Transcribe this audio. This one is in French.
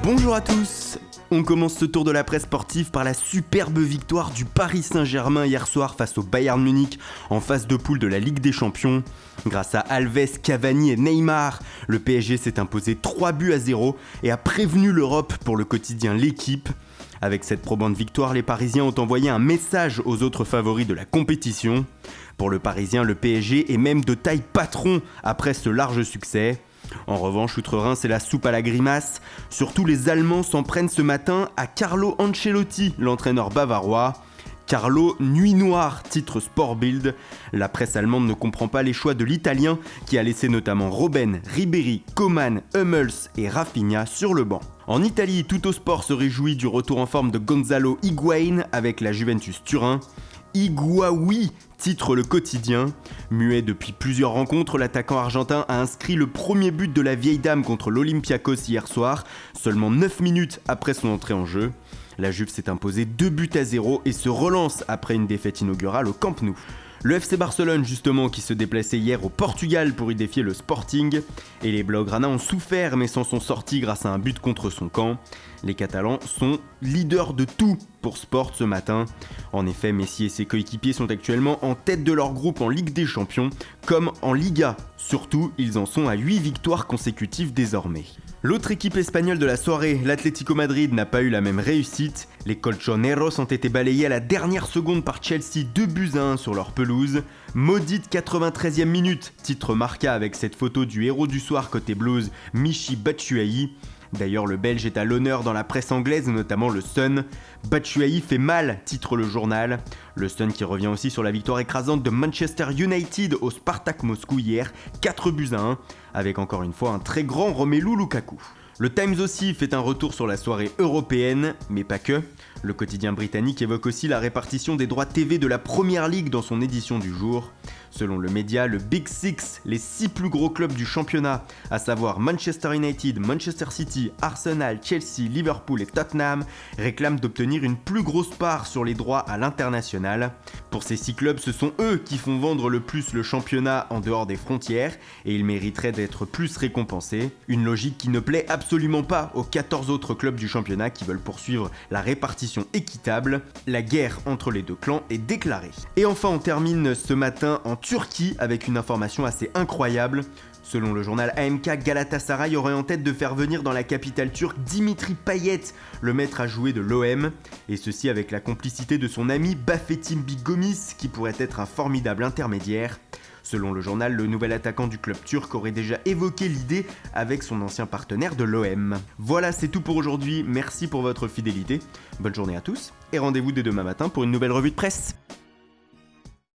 Bonjour à tous. On commence ce tour de la presse sportive par la superbe victoire du Paris Saint-Germain hier soir face au Bayern Munich en phase de poule de la Ligue des Champions. Grâce à Alves, Cavani et Neymar, le PSG s'est imposé 3-0 et a prévenu l'Europe pour le quotidien L'Équipe. Avec cette probante victoire, les Parisiens ont envoyé un message aux autres favoris de la compétition. Pour le Parisien, le PSG est même de taille patron après ce large succès. En revanche, outre-Rhin, c'est la soupe à la grimace. Surtout les Allemands s'en prennent ce matin à Carlo Ancelotti, l'entraîneur bavarois. Carlo, nuit noire, titre Sport Bild. La presse allemande ne comprend pas les choix de l'Italien qui a laissé notamment Robben, Ribéry, Coman, Hummels et Rafinha sur le banc. En Italie, Tuttosport se réjouit du retour en forme de Gonzalo Higuaín avec la Juventus Turin. Higuaoui titre le quotidien. Muet depuis plusieurs rencontres, l'attaquant argentin a inscrit le premier but de la vieille dame contre l'Olympiakos hier soir, seulement 9 minutes après son entrée en jeu. La Juve s'est imposée 2-0 et se relance après une défaite inaugurale au Camp Nou. Le FC Barcelone justement qui se déplaçait hier au Portugal pour y défier le Sporting. Et les Blaugrana ont souffert mais s'en sont sortis grâce à un but contre son camp. Les Catalans sont leaders de tout pour Sport ce matin. En effet, Messi et ses coéquipiers sont actuellement en tête de leur groupe en Ligue des Champions comme en Liga. Surtout, ils en sont à 8 victoires consécutives désormais. L'autre équipe espagnole de la soirée, l'Atlético Madrid, n'a pas eu la même réussite. Les Colchoneros ont été balayés à la dernière seconde par Chelsea 2-1 sur leur pelouse. Maudite 93e minute, titre Marca avec cette photo du héros du soir côté Blues, Michy Batshuayi. D'ailleurs, le Belge est à l'honneur dans la presse anglaise, notamment le Sun. Batshuayi fait mal, titre le journal. Le Sun qui revient aussi sur la victoire écrasante de Manchester United au Spartak Moscou hier, 4-1, avec encore une fois un très grand Romelu Lukaku. Le Times aussi fait un retour sur la soirée européenne, mais pas que. Le quotidien britannique évoque aussi la répartition des droits TV de la Premier League dans son édition du jour. Selon le média, le Big Six, les 6 plus gros clubs du championnat, à savoir Manchester United, Manchester City, Arsenal, Chelsea, Liverpool et Tottenham, réclament d'obtenir une plus grosse part sur les droits à l'international. Pour ces 6 clubs, ce sont eux qui font vendre le plus le championnat en dehors des frontières et ils mériteraient d'être plus récompensés. Une logique qui ne plaît absolument pas aux 14 autres clubs du championnat qui veulent poursuivre la répartition équitable. La guerre entre les deux clans est déclarée. Et enfin, on termine ce matin en Turquie avec une information assez incroyable. Selon le journal AMK, Galatasaray aurait en tête de faire venir dans la capitale turque Dimitri Payet, le maître à jouer de l'OM, et ceci avec la complicité de son ami Bafetim Bigomis qui pourrait être un formidable intermédiaire. Selon le journal, le nouvel attaquant du club turc aurait déjà évoqué l'idée avec son ancien partenaire de l'OM. Voilà, c'est tout pour aujourd'hui, merci pour votre fidélité, bonne journée à tous, et rendez-vous dès demain matin pour une nouvelle revue de presse.